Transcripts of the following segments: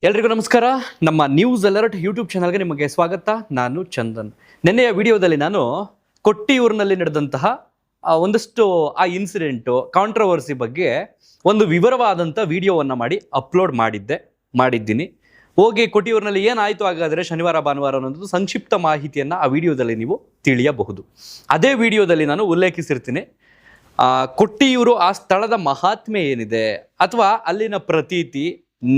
ಎಲ್ರಿಗೂ ನಮಸ್ಕಾರ. ನಮ್ಮ ನ್ಯೂಸ್ ಅಲರ್ಟ್ ಯೂಟ್ಯೂಬ್ ಚಾನಲ್ಗೆ ನಿಮಗೆ ಸ್ವಾಗತ. ನಾನು ಚಂದನ್. ನಿನ್ನೆಯ ವಿಡಿಯೋದಲ್ಲಿ ನಾನು ಕೊಟ್ಟಿಯೂರಿನಲ್ಲಿ ನಡೆದಂತಹ ಒಂದಷ್ಟು ಆ ಇನ್ಸಿಡೆಂಟು ಕಾಂಟ್ರವರ್ಸಿ ಬಗ್ಗೆ ಒಂದು ವಿವರವಾದಂಥ ವಿಡಿಯೋವನ್ನು ಮಾಡಿ ಅಪ್ಲೋಡ್ ಮಾಡಿದ್ದೀನಿ. ಹೋಗಿ ಕೊಟ್ಟಿಯೂರಿನಲ್ಲಿ ಏನಾಯಿತು ಹಾಗಾದರೆ ಶನಿವಾರ ಭಾನುವಾರ ಅನ್ನೋದು ಸಂಕ್ಷಿಪ್ತ ಮಾಹಿತಿಯನ್ನು ಆ ವಿಡಿಯೋದಲ್ಲಿ ನೀವು ತಿಳಿಯಬಹುದು. ಅದೇ ವಿಡಿಯೋದಲ್ಲಿ ನಾನು ಉಲ್ಲೇಖಿಸಿರ್ತೀನಿ ಕೊಟ್ಟಿಯೂರು ಆ ಸ್ಥಳದ ಮಹಾತ್ಮೆ ಏನಿದೆ ಅಥವಾ ಅಲ್ಲಿನ ಪ್ರತೀತಿ,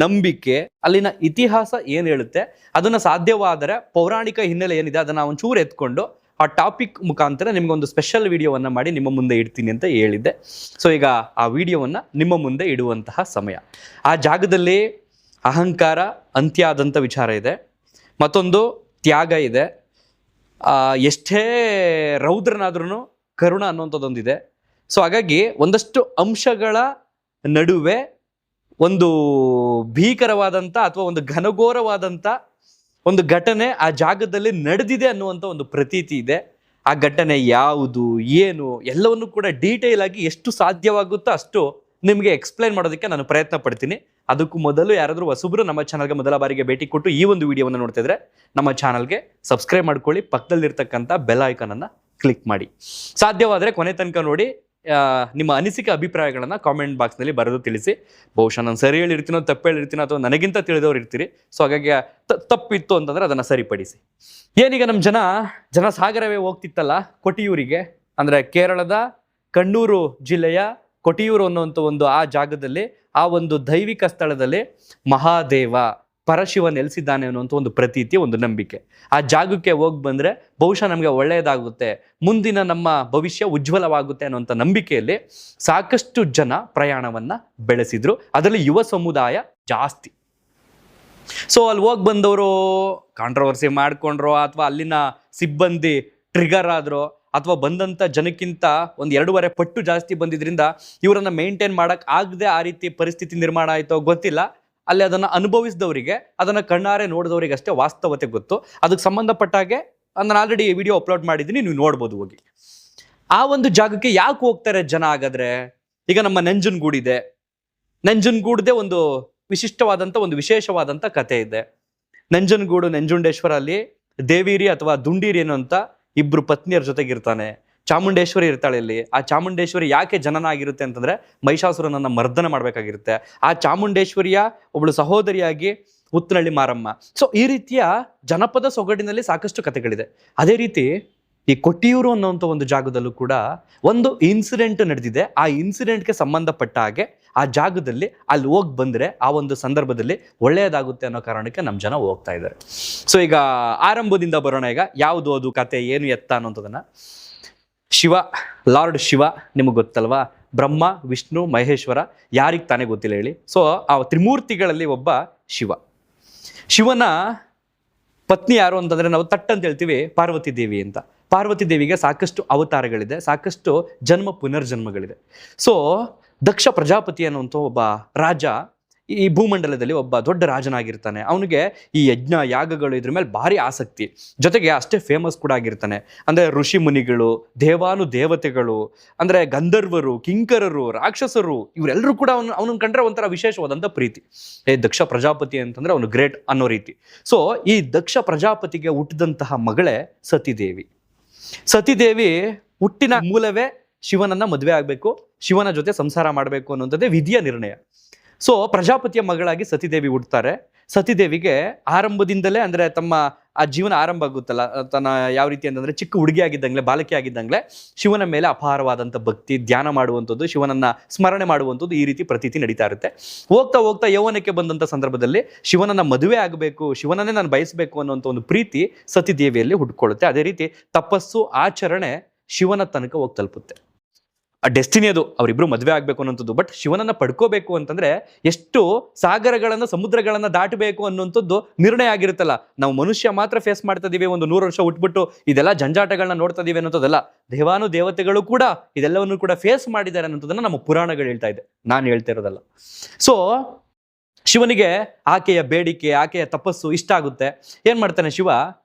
ನಂಬಿಕೆ, ಅಲ್ಲಿನ ಇತಿಹಾಸ ಏನು ಹೇಳುತ್ತೆ, ಅದನ್ನು ಸಾಧ್ಯವಾದರೆ ಪೌರಾಣಿಕ ಹಿನ್ನೆಲೆ ಏನಿದೆ ಅದನ್ನು ಒಂಚೂರು ಎತ್ಕೊಂಡು ಆ ಟಾಪಿಕ್ ಮುಖಾಂತರ ನಿಮಗೊಂದು ಸ್ಪೆಷಲ್ ವಿಡಿಯೋವನ್ನು ಮಾಡಿ ನಿಮ್ಮ ಮುಂದೆ ಇಡ್ತೀನಿ ಅಂತ ಹೇಳಿದ್ದೆ. ಸೊ ಈಗ ಆ ವಿಡಿಯೋವನ್ನು ನಿಮ್ಮ ಮುಂದೆ ಇಡುವಂತಹ ಸಮಯ. ಆ ಜಾಗದಲ್ಲಿ ಅಹಂಕಾರ ಅಂತ್ಯ ಆದಂಥ ವಿಚಾರ ಇದೆ, ಮತ್ತೊಂದು ತ್ಯಾಗ ಇದೆ, ಎಷ್ಟೇ ರೌದ್ರನಾದ್ರೂ ಕರುಣ ಅನ್ನುವಂಥದ್ದೊಂದಿದೆ. ಸೊ ಹಾಗಾಗಿ ಒಂದಷ್ಟು ಅಂಶಗಳ ನಡುವೆ ಒಂದು ಭೀಕರವಾದಂಥ ಅಥವಾ ಒಂದು ಘನಘೋರವಾದಂಥ ಒಂದು ಘಟನೆ ಆ ಜಾಗದಲ್ಲಿ ನಡೆದಿದೆ ಅನ್ನುವಂಥ ಒಂದು ಪ್ರತೀತಿ ಇದೆ. ಆ ಘಟನೆ ಯಾವುದು, ಏನು, ಎಲ್ಲವನ್ನು ಕೂಡ ಡೀಟೇಲ್ ಆಗಿ ಎಷ್ಟು ಸಾಧ್ಯವಾಗುತ್ತೋ ಅಷ್ಟು ನಿಮಗೆ ಎಕ್ಸ್ಪ್ಲೈನ್ ಮಾಡೋದಕ್ಕೆ ನಾನು ಪ್ರಯತ್ನ ಪಡ್ತೀನಿ. ಅದಕ್ಕೂ ಮೊದಲು ಯಾರಾದರೂ ಹೊಸಬ್ರು ನಮ್ಮ ಚಾನಲ್ಗೆ ಮೊದಲ ಬಾರಿಗೆ ಭೇಟಿ ಕೊಟ್ಟು ಈ ಒಂದು ವಿಡಿಯೋವನ್ನು ನೋಡ್ತಾ ಇದ್ರೆ ನಮ್ಮ ಚಾನಲ್ಗೆ ಸಬ್ಸ್ಕ್ರೈಬ್ ಮಾಡ್ಕೊಳ್ಳಿ, ಪಕ್ಕದಲ್ಲಿರ್ತಕ್ಕಂಥ ಬೆಲ್ ಐಕಾನನ್ನು ಕ್ಲಿಕ್ ಮಾಡಿ. ಸಾಧ್ಯವಾದರೆ ಕೊನೆ ತನಕ ನೋಡಿ, ನಿಮ್ಮ ಅನಿಸಿಕೆ ಅಭಿಪ್ರಾಯಗಳನ್ನು ಕಾಮೆಂಟ್ ಬಾಕ್ಸ್ನಲ್ಲಿ ಬರೆದು ತಿಳಿಸಿ. ಬಹುಶಃ ನಾನು ಸರಿ ಹೇಳಿರ್ತೀನೋ ತಪ್ಪು ಹೇಳಿರ್ತೀನೋ ಅಥವಾ ನನಗಿಂತ ತಿಳಿದವ್ರು ಇರ್ತೀರಿ. ಸೊ ಹಾಗಾಗಿ ತಪ್ಪಿತ್ತು ಅಂತಂದರೆ ಅದನ್ನು ಸರಿಪಡಿಸಿ. ಏನೀಗ ನಮ್ಮ ಜನ ಸಾಗರವೇ ಹೋಗ್ತಿತ್ತಲ್ಲ ಕೊಟ್ಟಿಯೂರಿಗೆ, ಅಂದರೆ ಕೇರಳದ ಕಣ್ಣೂರು ಜಿಲ್ಲೆಯ ಕೊಟ್ಟಿಯೂರು ಅನ್ನುವಂಥ ಒಂದು ಆ ಜಾಗದಲ್ಲಿ, ಆ ಒಂದು ದೈವಿಕ ಸ್ಥಳದಲ್ಲಿ ಮಹಾದೇವ ಪರಶಿವ ನೆಲೆಸಿದ್ದಾನೆ ಅನ್ನುವಂಥ ಒಂದು ಪ್ರತೀತಿ, ಒಂದು ನಂಬಿಕೆ. ಆ ಜಾಗಕ್ಕೆ ಹೋಗಿ ಬಂದರೆ ಬಹುಶಃ ನಮಗೆ ಒಳ್ಳೆಯದಾಗುತ್ತೆ, ಮುಂದಿನ ನಮ್ಮ ಭವಿಷ್ಯ ಉಜ್ವಲವಾಗುತ್ತೆ ಅನ್ನುವಂಥ ನಂಬಿಕೆಯಲ್ಲಿ ಸಾಕಷ್ಟು ಜನ ಪ್ರಯಾಣವನ್ನು ಬೆಳೆಸಿದ್ರು. ಅದರಲ್ಲಿ ಯುವ ಸಮುದಾಯ ಜಾಸ್ತಿ. ಸೊ ಅಲ್ಲಿ ಹೋಗಿ ಬಂದವರು ಕಾಂಟ್ರವರ್ಸಿ ಮಾಡ್ಕೊಂಡ್ರೋ ಅಥವಾ ಅಲ್ಲಿನ ಸಿಬ್ಬಂದಿ ಟ್ರಿಗರ್ ಆದ್ರೋ ಅಥವಾ ಬಂದಂಥ ಜನಕ್ಕಿಂತ ಒಂದು 2.5 ಪಟ್ಟು ಜಾಸ್ತಿ ಬಂದಿದ್ರಿಂದ ಇವರನ್ನು ಮೇಂಟೈನ್ ಮಾಡೋಕ್ಕೆ ಆಗದೆ ಆ ರೀತಿ ಪರಿಸ್ಥಿತಿ ನಿರ್ಮಾಣ ಆಯಿತೋ ಗೊತ್ತಿಲ್ಲ. ಅಲ್ಲಿ ಅದನ್ನು ಅನುಭವಿಸಿದವರಿಗೆ, ಅದನ್ನು ಕಣ್ಣಾರೆ ನೋಡಿದವರಿಗೆ ಅಷ್ಟೇ ವಾಸ್ತವತೆ ಗೊತ್ತು. ಅದಕ್ಕೆ ಸಂಬಂಧಪಟ್ಟಾಗೆ ನಾನು ಆಲ್ರೆಡಿ ವಿಡಿಯೋ ಅಪ್ಲೋಡ್ ಮಾಡಿದ್ದೀನಿ, ನೀವು ನೋಡ್ಬೋದು ಹೋಗಿ. ಆ ಒಂದು ಜಾಗಕ್ಕೆ ಯಾಕೆ ಹೋಗ್ತಾರೆ ಜನ ಹಾಗಾದ್ರೆ? ಈಗ ನಮ್ಮ ನಂಜನಗೂಡಿದೆ, ನಂಜನಗೂಡದೇ ಒಂದು ವಿಶಿಷ್ಟವಾದಂಥ ಒಂದು ವಿಶೇಷವಾದಂಥ ಕಥೆ ಇದೆ. ನಂಜನಗೂಡು ನಂಜುಂಡೇಶ್ವರ ಅಲ್ಲಿ ದೇವಿರಿ ಅಥವಾ ದುಂಡೀರಿ ಅನ್ನುವಂಥ ಇಬ್ರು ಪತ್ನಿಯರ ಜೊತೆಗಿರ್ತಾನೆ. ಚಾಮುಂಡೇಶ್ವರಿ ಇರ್ತಾಳೆ ಇಲ್ಲಿ. ಆ ಚಾಮುಂಡೇಶ್ವರಿ ಯಾಕೆ ಜನನ ಆಗಿರುತ್ತೆ ಅಂತಂದ್ರೆ ಮಹಿಷಾಸುರನನ್ನ ಮರ್ದನ ಮಾಡಬೇಕಾಗಿರುತ್ತೆ. ಆ ಚಾಮುಂಡೇಶ್ವರಿಯ ಒಬ್ಬಳು ಸಹೋದರಿಯಾಗಿ ಉತ್ತನಹಳ್ಳಿ ಮಾರಮ್ಮ. ಸೊ ಈ ರೀತಿಯ ಜನಪದ ಸೊಗಡಿನಲ್ಲಿ ಸಾಕಷ್ಟು ಕಥೆಗಳಿದೆ. ಅದೇ ರೀತಿ ಈ ಕೊಟ್ಟಿಯೂರು ಅನ್ನೋಂಥ ಒಂದು ಜಾಗದಲ್ಲೂ ಕೂಡ ಒಂದು ಇನ್ಸಿಡೆಂಟ್ ನಡೆದಿದೆ. ಆ ಇನ್ಸಿಡೆಂಟ್ಗೆ ಸಂಬಂಧಪಟ್ಟ ಹಾಗೆ ಆ ಜಾಗದಲ್ಲಿ ಅಲ್ಲಿ ಹೋಗಿ ಬಂದರೆ ಆ ಒಂದು ಸಂದರ್ಭದಲ್ಲಿ ಒಳ್ಳೆಯದಾಗುತ್ತೆ ಅನ್ನೋ ಕಾರಣಕ್ಕೆ ನಮ್ಮ ಜನ ಹೋಗ್ತಾ ಇದ್ದಾರೆ. ಸೊ ಈಗ ಆರಂಭದಿಂದ ಬರೋಣ. ಈಗ ಯಾವುದು ಅದು ಕತೆ, ಏನು ಎತ್ತ ಅನ್ನೋಂಥದನ್ನ. ಶಿವ, ಲಾರ್ಡ್ ಶಿವ ನಿಮಗೆ ಗೊತ್ತಲ್ವಾ? ಬ್ರಹ್ಮ, ವಿಷ್ಣು, ಮಹೇಶ್ವರ, ಯಾರಿಗೆ ತಾನೇ ಗೊತ್ತಿಲ್ಲ ಹೇಳಿ. ಸೊ ಆ ತ್ರಿಮೂರ್ತಿಗಳಲ್ಲಿ ಒಬ್ಬ ಶಿವ. ಶಿವನ ಪತ್ನಿ ಯಾರು ಅಂತಂದರೆ ನಾವು ತಟ್ ಅಂತ ಹೇಳ್ತೀವಿ ಪಾರ್ವತಿ ದೇವಿ ಅಂತ. ಪಾರ್ವತಿ ದೇವಿಗೆ ಸಾಕಷ್ಟು ಅವತಾರಗಳಿದೆ, ಸಾಕಷ್ಟು ಜನ್ಮ ಪುನರ್ಜನ್ಮಗಳಿದೆ. ಸೊ ದಕ್ಷ ಪ್ರಜಾಪತಿ ಅನ್ನುವಂಥ ಒಬ್ಬ ರಾಜ ಈ ಭೂಮಂಡಲದಲ್ಲಿ ಒಬ್ಬ ದೊಡ್ಡ ರಾಜನಾಗಿರ್ತಾನೆ. ಅವನಿಗೆ ಈ ಯಜ್ಞ ಯಾಗಗಳು ಇದ್ರ ಮೇಲೆ ಭಾರಿ ಆಸಕ್ತಿ, ಜೊತೆಗೆ ಅಷ್ಟೇ ಫೇಮಸ್ ಕೂಡ ಆಗಿರ್ತಾನೆ. ಅಂದರೆ ಋಷಿ ಮುನಿಗಳು, ದೇವಾನು ದೇವತೆಗಳು, ಅಂದರೆ ಗಂಧರ್ವರು, ಕಿಂಕರರು, ರಾಕ್ಷಸರು, ಇವರೆಲ್ಲರೂ ಕೂಡ ಅವನನ್ನ ಕಂಡ್ರೆ ಒಂಥರ ವಿಶೇಷವಾದಂಥ ಪ್ರೀತಿ. ದಕ್ಷ ಪ್ರಜಾಪತಿ ಅಂತಂದ್ರೆ ಅವನು ಗ್ರೇಟ್ ಅನ್ನೋ ರೀತಿ. ಸೊ ಈ ದಕ್ಷ ಪ್ರಜಾಪತಿಗೆ ಹುಟ್ಟಿದಂತಹ ಮಗಳೇ ಸತಿದೇವಿ. ಸತಿದೇವಿ ಹುಟ್ಟಿನ ಮೂಲವೇ ಶಿವನನ್ನ ಮದುವೆ ಆಗಬೇಕು, ಶಿವನ ಜೊತೆ ಸಂಸಾರ ಮಾಡಬೇಕು ಅನ್ನುವಂಥದ್ದೇ ವಿಧಿಯ ನಿರ್ಣಯ. ಸೊ ಪ್ರಜಾಪತಿಯ ಮಗಳಾಗಿ ಸತಿದೇವಿ ಹುಡ್ತಾರೆ. ಸತಿದೇವಿಗೆ ಆರಂಭದಿಂದಲೇ ಅಂದರೆ ತಮ್ಮ ಆ ಜೀವನ ಆರಂಭ ಆಗುತ್ತಲ್ಲ, ತನ್ನ ಯಾವ ರೀತಿ ಅಂತಂದರೆ ಚಿಕ್ಕ ಹುಡುಗಿ ಆಗಿದ್ದಂಗ್ಲೆ, ಬಾಲಕಿ ಆಗಿದ್ದಂಗ್ಲೆ ಶಿವನ ಮೇಲೆ ಅಪಾರವಾದಂಥ ಭಕ್ತಿ, ಧ್ಯಾನ ಮಾಡುವಂಥದ್ದು, ಶಿವನನ್ನ ಸ್ಮರಣೆ ಮಾಡುವಂಥದ್ದು, ಈ ರೀತಿ ಪ್ರತೀತಿ ನಡೀತಾ ಇರುತ್ತೆ. ಹೋಗ್ತಾ ಹೋಗ್ತಾ ಯೌವನಕ್ಕೆ ಬಂದಂಥ ಸಂದರ್ಭದಲ್ಲಿ ಶಿವನನ್ನ ಮದುವೆ ಆಗಬೇಕು, ಶಿವನನ್ನೇ ನಾನು ಬಯಸಬೇಕು ಅನ್ನುವಂಥ ಒಂದು ಪ್ರೀತಿ ಸತಿದೇವಿಯಲ್ಲಿ ಹುಡ್ಕೊಳ್ಳುತ್ತೆ. ಅದೇ ರೀತಿ ತಪಸ್ಸು, ಆಚರಣೆ ಶಿವನ ತನಕ ಹೋಗಿ ತಲುಪುತ್ತೆ. ಆ ಡೆಸ್ಟಿನಿ ಅದು, ಅವರಿಬ್ರು ಮದುವೆ ಆಗಬೇಕು ಅನ್ನೋಂಥದ್ದು. ಬಟ್ ಶಿವನನ್ನ ಪಡ್ಕೋಬೇಕು ಅಂತಂದ್ರೆ ಎಷ್ಟು ಸಾಗರಗಳನ್ನ, ಸಮುದ್ರಗಳನ್ನ ದಾಟಬೇಕು ಅನ್ನುವಂಥದ್ದು ನಿರ್ಣಯ ಆಗಿರುತ್ತಲ್ಲ. ನಾವು ಮನುಷ್ಯ ಮಾತ್ರ ಫೇಸ್ ಮಾಡ್ತಾ ಇದೀವಿ, ಒಂದು 100 ವರ್ಷ ಹುಟ್ಬಿಟ್ಟು ಇದೆಲ್ಲ ಜಂಜಾಟಗಳನ್ನ ನೋಡ್ತಾ ಇದೀವಿ ಅನ್ನೋದಲ್ಲ. ದೇವಾನು ದೇವತೆಗಳು ಕೂಡ ಇದೆಲ್ಲವನ್ನು ಕೂಡ ಫೇಸ್ ಮಾಡಿದ್ದಾರೆ ಅನ್ನೋದನ್ನ ನಮ್ಮ ಪುರಾಣಗಳು ಹೇಳ್ತಾ ಇದೆ, ನಾನು ಹೇಳ್ತಾ ಇರೋದಲ್ಲ. ಸೊ ಶಿವನಿಗೆ ಆಕೆಯ ಬೇಡಿಕೆ, ಆಕೆಯ ತಪಸ್ಸು ಇಷ್ಟ ಆಗುತ್ತೆ. ಏನ್ ಮಾಡ್ತಾನೆ ಶಿವ?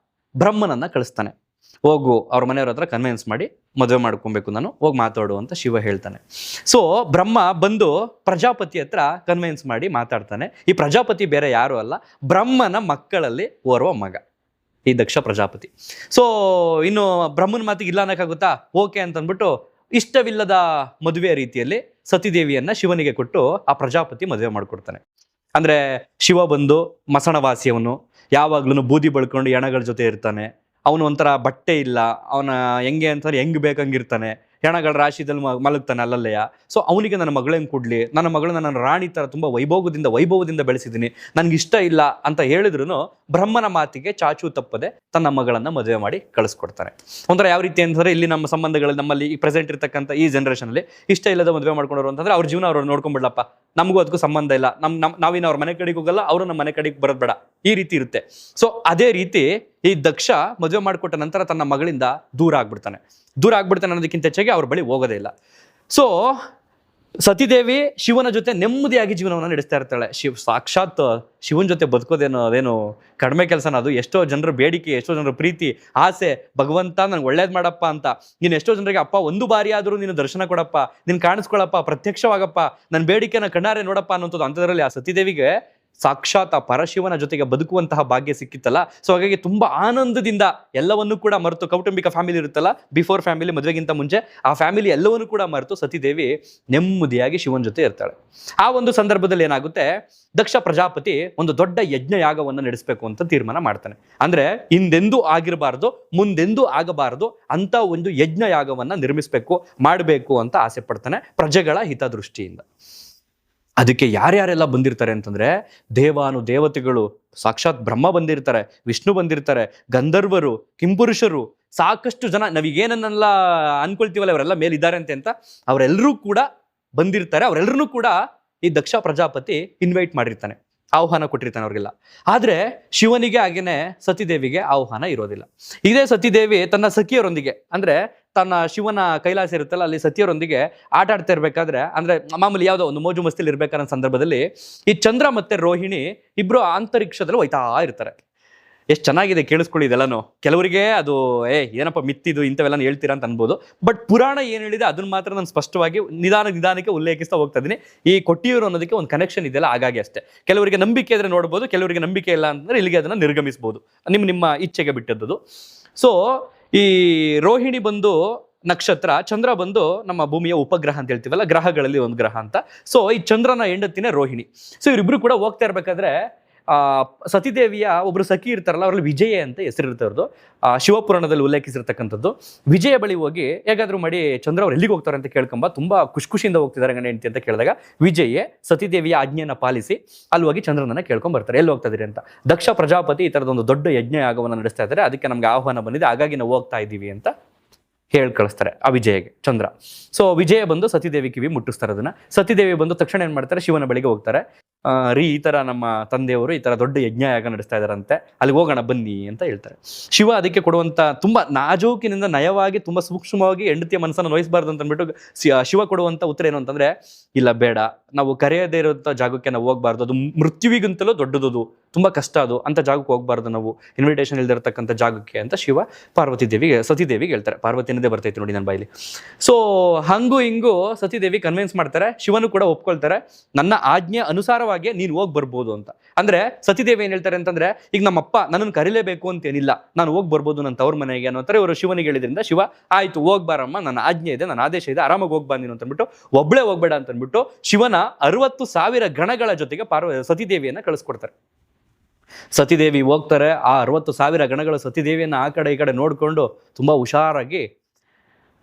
ಬ್ರಹ್ಮನನ್ನ ಕಳಿಸ್ತಾನೆ. ಹೋಗು ಅವ್ರ ಮನೆಯವ್ರ ಹತ್ರ ಕನ್ವಿನ್ಸ್ ಮಾಡಿ ಮದುವೆ ಮಾಡ್ಕೊಬೇಕು, ನಾನು ಹೋಗಿ ಮಾತಾಡು ಅಂತ ಶಿವ ಹೇಳ್ತಾನೆ. ಸೊ ಬ್ರಹ್ಮ ಬಂದು ಪ್ರಜಾಪತಿ ಹತ್ರ ಕನ್ವಿನ್ಸ್ ಮಾಡಿ ಮಾತಾಡ್ತಾನೆ. ಈ ಪ್ರಜಾಪತಿ ಬೇರೆ ಯಾರು ಅಲ್ಲ, ಬ್ರಹ್ಮನ ಮಕ್ಕಳಲ್ಲಿ ಓರ್ವ ಮಗ ಈ ದಕ್ಷ ಪ್ರಜಾಪತಿ. ಸೊ ಇನ್ನು ಬ್ರಹ್ಮನ ಮಾತಿಗೆ ಇಲ್ಲ ಅನ್ನಕ್ಕಾಗುತ್ತಾ, ಓಕೆ ಅಂತ ಅಂದ್ಬಿಟ್ಟು ಇಷ್ಟವಿಲ್ಲದ ಮದುವೆ ರೀತಿಯಲ್ಲಿ ಸತಿದೇವಿಯನ್ನ ಶಿವನಿಗೆ ಕೊಟ್ಟು ಆ ಪ್ರಜಾಪತಿ ಮದುವೆ ಮಾಡ್ಕೊಡ್ತಾನೆ. ಅಂದ್ರೆ ಶಿವ ಬಂದು ಮಸಣವಾಸಿಯವನು, ಯಾವಾಗ್ಲೂ ಬೂದಿ ಬಳ್ಕೊಂಡು ಹೆಣಗಳ ಜೊತೆ ಇರ್ತಾನೆ. ಅವನು ಒಂಥರ ಬಟ್ಟೆ ಇಲ್ಲ, ಅವನ ಹೆಂಗೆ ಅಂತಾರೆ ಹೆಂಗ್ ಬೇಕಂಗಿರ್ತಾನೆ, ಹೆಣಗಳ ರಾಶಿದಲ್ಲಿ ಮಲಗ್ತಾನೆ ಅಲ್ಲಲ್ಲೆಯ. ಸೊ ಅವನಿಗೆ ನನ್ನ ಮಗಳೇನು ಕೊಡ್ಲಿ, ನನ್ನ ಮಗಳನ್ನ ನಾನು ರಾಣಿ ತರ ತುಂಬಾ ವೈಭವದಿಂದ ಬೆಳೆಸಿದ್ದೀನಿ, ನನ್ಗೆ ಇಷ್ಟ ಇಲ್ಲ ಅಂತ ಹೇಳಿದ್ರು ಬ್ರಹ್ಮನ ಮಾತಿಗೆ ಚಾಚು ತಪ್ಪದೆ ತನ್ನ ಮಗಳನ್ನ ಮದುವೆ ಮಾಡಿ ಕಳಿಸ್ಕೊಡ್ತಾನೆ. ಒಂಥರ ಯಾವ ರೀತಿ ಅಂತಂದ್ರೆ, ಇಲ್ಲಿ ನಮ್ಮ ಸಂಬಂಧಗಳು ನಮ್ಮಲ್ಲಿ ಈ ಪ್ರೆಸೆಂಟ್ ಇರ್ತಕ್ಕಂಥ ಈ ಜನರೇಷನ್ ಅಲ್ಲಿ ಇಷ್ಟ ಇಲ್ಲದ ಮದುವೆ ಮಾಡ್ಕೊಂಡವ್ರು ಅಂತಂದ್ರೆ ಅವ್ರ ಜೀವನ ಅವ್ರು ನೋಡ್ಕೊಂಡ್ಬಿಡ್ಲಪ್ಪ, ನಮಗೂ ಅದಕ್ಕೂ ಸಂಬಂಧ ಇಲ್ಲ, ನಾವಿನ ಅವ್ರ ಮನೆ ಕಡೆಗೆ ಹೋಗಲ್ಲ, ಅವರು ನಮ್ಮ ಮನೆ ಕಡೆಗೆ ಬರೋದ್ ಬೇಡ, ಈ ರೀತಿ ಇರುತ್ತೆ. ಸೊ ಅದೇ ರೀತಿ ಈ ದಕ್ಷ ಮದುವೆ ಮಾಡಿಕೊಟ್ಟ ನಂತರ ತನ್ನ ಮಗಳಿಂದ ದೂರ ಆಗ್ಬಿಡ್ತಾನೆ ಅನ್ನೋದಕ್ಕಿಂತ ಹೆಚ್ಚಾಗಿ ಅವ್ರ ಬಳಿ ಹೋಗೋದೇ ಇಲ್ಲ. ಸೊ ಸತಿದೇವಿ ಶಿವನ ಜೊತೆ ನೆಮ್ಮದಿಯಾಗಿ ಜೀವನವನ್ನು ನಡೆಸ್ತಾ ಇರ್ತಾಳೆ. ಸಾಕ್ಷಾತ್ ಶಿವನ ಜೊತೆ ಅದೇನು ಕಡಿಮೆ ಕೆಲಸನ ಅದು. ಎಷ್ಟೋ ಜನರ ಬೇಡಿಕೆ, ಎಷ್ಟೋ ಜನರ ಪ್ರೀತಿ, ಆಸೆ, ಭಗವಂತ ನನ್ಗೆ ಒಳ್ಳೇದ್ ಮಾಡಪ್ಪ ಅಂತ. ನೀನು ಎಷ್ಟೋ ಜನರಿಗೆ ಅಪ್ಪ ಒಂದು ಬಾರಿ ಆದ್ರೂ ನೀನು ದರ್ಶನ ಕೊಡಪ್ಪ, ನೀನು ಕಾಣಿಸ್ಕೊಳಪ್ಪ, ಪ್ರತ್ಯಕ್ಷವಾಗಪ್ಪ, ನನ್ನ ಬೇಡಿಕೆನ ಕಣ್ಣಾರೆ ನೋಡಪ್ಪ ಅನ್ನೋಂಥದ್ದು. ಅಂಥದ್ರಲ್ಲಿ ಆ ಸತಿದೇವಿಗೆ ಸಾಕ್ಷಾತ್ ಆ ಪರಶಿವನ ಜೊತೆಗೆ ಬದುಕುವಂತಹ ಭಾಗ್ಯ ಸಿಕ್ಕಿತ್ತಲ್ಲ. ಸೊ ಹಾಗಾಗಿ ತುಂಬಾ ಆನಂದದಿಂದ ಎಲ್ಲವನ್ನೂ ಕೂಡ ಮರೆತು, ಕೌಟುಂಬಿಕ ಫ್ಯಾಮಿಲಿ ಇರುತ್ತಲ್ಲ, ಬಿಫೋರ್ ಫ್ಯಾಮಿಲಿ, ಮದುವೆಗಿಂತ ಮುಂಚೆ ಆ ಫ್ಯಾಮಿಲಿ ಎಲ್ಲವನ್ನೂ ಕೂಡ ಮರೆತು ಸತಿದೇವಿ ನೆಮ್ಮದಿಯಾಗಿ ಶಿವನ ಜೊತೆ ಇರ್ತಾಳೆ. ಆ ಒಂದು ಸಂದರ್ಭದಲ್ಲಿ ಏನಾಗುತ್ತೆ, ದಕ್ಷ ಪ್ರಜಾಪತಿ ಒಂದು ದೊಡ್ಡ ಯಜ್ಞ ಯಾಗವನ್ನು ನಡೆಸಬೇಕು ಅಂತ ತೀರ್ಮಾನ ಮಾಡ್ತಾನೆ. ಅಂದ್ರೆ ಹಿಂದೆಂದೂ ಆಗಿರಬಾರ್ದು, ಮುಂದೆಂದೂ ಆಗಬಾರದು ಅಂತ ಒಂದು ಯಜ್ಞ ಯಾಗವನ್ನ ಮಾಡಬೇಕು ಅಂತ ಆಸೆ ಪಡ್ತಾನೆ, ಪ್ರಜೆಗಳ ಹಿತದೃಷ್ಟಿಯಿಂದ. ಅದಕ್ಕೆ ಯಾರ್ಯಾರೆಲ್ಲ ಬಂದಿರ್ತಾರೆ ಅಂತಂದ್ರೆ, ದೇವತೆಗಳು, ಸಾಕ್ಷಾತ್ ಬ್ರಹ್ಮ ಬಂದಿರ್ತಾರೆ, ವಿಷ್ಣು ಬಂದಿರ್ತಾರೆ, ಗಂಧರ್ವರು, ಕಿಂಪುರುಷರು, ಸಾಕಷ್ಟು ಜನ ನಾವೀಗೇನನ್ನೆಲ್ಲ ಅನ್ಕೊಳ್ತೀವಲ್ಲ ಅವರೆಲ್ಲ ಮೇಲಿದ್ದಾರೆ ಅಂತ ಅವರೆಲ್ಲರೂ ಕೂಡ ಬಂದಿರ್ತಾರೆ. ಅವರೆಲ್ಲರೂ ಕೂಡ ಈ ದಕ್ಷ ಪ್ರಜಾಪತಿ ಇನ್ವೈಟ್ ಮಾಡಿರ್ತಾನೆ, ಆಹ್ವಾನ ಕೊಟ್ಟಿರ್ತಾನೆ ಅವ್ರಿಗೆಲ್ಲ. ಆದ್ರೆ ಶಿವನಿಗೆ ಹಾಗೇನೆ ಸತಿದೇವಿಗೆ ಆಹ್ವಾನ ಇರೋದಿಲ್ಲ. ಇದೇ ಸತಿದೇವಿ ತನ್ನ ಸಖಿಯರೊಂದಿಗೆ, ಅಂದ್ರೆ ತನ್ನ ಶಿವನ ಕೈಲಾಸ ಇರುತ್ತಲ್ಲ, ಅಲ್ಲಿ ಸತಿಯರೊಂದಿಗೆ ಆಟ ಆಡ್ತಾ ಇರ್ಬೇಕಾದ್ರೆ, ಅಂದ್ರೆ ಮಾಮೂಲಿ ಯಾವ್ದೋ ಒಂದು ಮೋಜು ಮಸ್ತಿಲಿ ಇರ್ಬೇಕಾದ ಸಂದರ್ಭದಲ್ಲಿ ಈ ಚಂದ್ರ ಮತ್ತೆ ರೋಹಿಣಿ ಇಬ್ರು ಅಂತರಿಕ್ಷದಲ್ಲಿ ಹೋಯ್ತಾ ಇರ್ತಾರೆ. ಎಷ್ಟು ಚೆನ್ನಾಗಿದೆ ಕೇಳಿಸ್ಕೊಳ್ಳಿ ಇದೆಲ್ಲನೂ. ಕೆಲವರಿಗೆ ಅದು ಏನಪ್ಪ ಮಿತ್ತಿದು ಇಂಥವೆಲ್ಲ ಹೇಳ್ತೀರಾ ಅಂತ ಅನ್ಬೋದು. ಬಟ್ ಪುರಾಣ ಏನ್ ಹೇಳಿದೆ ಅದನ್ನ ಮಾತ್ರ ನಾನು ಸ್ಪಷ್ಟವಾಗಿ ನಿಧಾನಕ್ಕೆ ಉಲ್ಲೇಖಿಸ್ತಾ ಹೋಗ್ತಾ ಇದೀನಿ. ಈ ಕೊಟ್ಟಿಯೂರು ಅನ್ನೋದಕ್ಕೆ ಒಂದು ಕನೆಕ್ಷನ್ ಇದೆಯಲ್ಲ, ಹಾಗಾಗಿ ಅಷ್ಟೇ. ಕೆಲವರಿಗೆ ನಂಬಿಕೆ ಇದ್ರೆ ನೋಡ್ಬೋದು, ಕೆಲವರಿಗೆ ನಂಬಿಕೆ ಇಲ್ಲ ಅಂತಂದ್ರೆ ಇಲ್ಲಿಗೆ ಅದನ್ನ ನಿರ್ಗಮಿಸಬಹುದು, ನಿಮ್ಮ ಇಚ್ಛೆಗೆ ಬಿಟ್ಟದ್ದು. ಸೊ ಈ ರೋಹಿಣಿ ಬಂದು ನಕ್ಷತ್ರ, ಚಂದ್ರ ಬಂದು ನಮ್ಮ ಭೂಮಿಯ ಉಪಗ್ರಹ ಅಂತ ಹೇಳ್ತೀವಲ್ಲ, ಗ್ರಹಗಳಲ್ಲಿ ಒಂದು ಗ್ರಹ ಅಂತ. ಸೊ ಈ ಚಂದ್ರನ ಹೆಂಡತಿನೇ ರೋಹಿಣಿ. ಸೊ ಇವರಿಬ್ರು ಕೂಡ ಹೋಗ್ತಾ ಇರ್ಬೇಕಾದ್ರೆ ಸತಿದೇವಿಯ ಒಬ್ರು ಸಖಿ ಇರ್ತಾರಲ್ಲ, ಅವರಲ್ಲಿ ವಿಜಯ ಅಂತ ಹೆಸರಿರ್ತವ್ರದ್ದು, ಶಿವಪುರಾಣದಲ್ಲಿ ಉಲ್ಲೇಖಿಸಿರ್ತಕ್ಕಂಥದ್ದು. ವಿಜಯ ಬಳಿ ಹೋಗಿ ಹೇಗಾದ್ರೂ ಮಾಡಿ ಚಂದ್ರ ಅವ್ರು ಎಲ್ಲಿಗೆ ಹೋಗ್ತಾರೆ ಅಂತ ಕೇಳ್ಕೊಂಬ, ತುಂಬಾ ಖುಷಿಯಿಂದ ಹೋಗ್ತಿದ್ದಾರೆ ಗಂಡ ಹೆಂಡತಿ ಅಂತ ಕೇಳಿದಾಗ ವಿಜಯೇ ಸತಿದೇವಿಯ ಆಜ್ಞೆಯನ್ನ ಪಾಲಿಸಿ ಅಲ್ಲಿ ಹೋಗಿ ಚಂದ್ರನನ್ನ ಕೇಳ್ಕೊಂಡ್ ಬರ್ತಾರೆ, ಎಲ್ಲಿ ಹೋಗ್ತಾ ಇದೀರಿ ಅಂತ. ದಕ್ಷ ಪ್ರಜಾಪತಿ ಈ ತರದೊಂದು ದೊಡ್ಡ ಯಜ್ಞ ಯಾಗವನ್ನು ನಡೆಸ್ತಾ ಇದ್ದಾರೆ, ಅದಕ್ಕೆ ನಮ್ಗೆ ಆಹ್ವಾನ ಬಂದಿದೆ, ಹಾಗಾಗಿ ನಾವು ಹೋಗ್ತಾ ಇದ್ದೀವಿ ಅಂತ ಹೇಳಿ ಕಳಿಸ್ತಾರೆ ಆ ವಿಜಯಗೆ ಚಂದ್ರ. ಸೊ ವಿಜಯ ಬಂದು ಸತಿದೇವಿ ಕಿವಿ ಮುಟ್ಟಿಸ್ತಾರೆ ಅದನ್ನ. ಸತಿದೇವಿ ಬಂದು ತಕ್ಷಣ ಏನ್ ಮಾಡ್ತಾರೆ, ಶಿವನ ಬಳಿಗೆ ಹೋಗ್ತಾರೆ. ಈ ತರ ನಮ್ಮ ತಂದೆಯವರು ಈ ತರ ದೊಡ್ಡ ಯಜ್ಞ ಯಾಗ ನಡೆಸ್ತಾ ಇದಾರಂತೆ, ಅಲ್ಲಿಗೆ ಹೋಗೋಣ ಬನ್ನಿ ಅಂತ ಹೇಳ್ತಾರೆ. ಶಿವ ಅದಕ್ಕೆ ಕೊಡುವಂತ ತುಂಬಾ ನಾಜೂಕಿನಿಂದ ನಯವಾಗಿ, ತುಂಬಾ ಸೂಕ್ಷ್ಮವಾಗಿ ಹೆಂಡತಿಯ ಮನಸ್ಸನ್ನು ನೋಯಿಸಬಾರ್ದು ಅಂತ ಅಂದ್ಬಿಟ್ಟು ಶಿವ ಕೊಡುವಂತ ಉತ್ತರ ಏನು ಅಂತಂದ್ರೆ, ಇಲ್ಲ ಬೇಡ, ನಾವು ಕರೆಯದೇ ಇರುವಂತ ಜಾಗಕ್ಕೆ ನಾವು ಹೋಗ್ಬಾರ್ದು, ಅದು ಮೃತ್ಯುವಿಗಿಂತಲೂ ದೊಡ್ಡದು, ತುಂಬಾ ಕಷ್ಟ ಅದು, ಅಂತ ಜಾಗಕ್ಕೆ ಹೋಗ್ಬಾರ್ದು ನಾವು, ಇನ್ವಿಟೇಷನ್ ಇಲ್ದಿರತಕ್ಕಂಥ ಜಾಗಕ್ಕೆ ಅಂತ ಶಿವ ಸತಿದೇವಿಗೆ ಹೇಳ್ತಾರೆ. ಪಾರ್ವತಿನದೇ ಬರ್ತೈತೆ ನೋಡಿ ನನ್ನ ಬಾಯಲ್ಲಿ. ಸೊ ಹಂಗು ಹಿಂಗು ಸತಿದೇವಿ ಕನ್ವಿನ್ಸ್ ಮಾಡ್ತಾರೆ, ಶಿವನು ಕೂಡ ಒಪ್ಕೊಳ್ತಾರೆ, ನನ್ನ ಆಜ್ಞೆ ಅನುಸಾರವಾಗಿ ನೀನು ಹೋಗಿ ಬರ್ಬೋದು ಅಂತ. ಅಂದ್ರೆ ಸತಿದೇವಿ ಏನ್ ಹೇಳ್ತಾರೆ ಅಂತಂದ್ರೆ, ಈಗ ನಮ್ಮಪ್ಪ ನನ್ನನ್ನು ಕರಿಲೇಬೇಕು ಅಂತ ಏನಿಲ್ಲ, ನಾನು ಹೋಗಿ ಬರ್ಬೋದು ನನ್ನ ತವ್ರ ಮನೆಗೆ ಅನ್ನೋ ತರ ಇವರು ಶಿವನಿಗೆ ಹೇಳಿದ್ರಿಂದ ಶಿವ ಆಯ್ತು ಹೋಗ್ಬಾರಮ್ಮ, ನನ್ನ ಆಜ್ಞೆ ಇದೆ, ನನ್ನ ಆದೇಶ ಇದೆ, ಆರಾಮಾಗಿ ಹೋಗಿ ಬಂದಿನು ಅಂತ ಅಂದ್ಬಿಟ್ಟು, ಒಬ್ಳೆ ಹೋಗ್ಬೇಡ ಅಂತ ಅಂದ್ಬಿಟ್ಟು ಶಿವನ 60,000 ಗಣಗಳ ಜೊತೆಗೆ ಸತಿದೇವಿಯನ್ನ ಕಳಿಸ್ಕೊಡ್ತಾರೆ. ಸತಿದೇವಿ ಹೋಗ್ತಾರೆ. ಆ 60,000 ಗಣಗಳು ಸತಿದೇವಿಯನ್ನ ಆ ಕಡೆ ಈ ಕಡೆ ನೋಡ್ಕೊಂಡು ತುಂಬಾ ಹುಷಾರಾಗಿ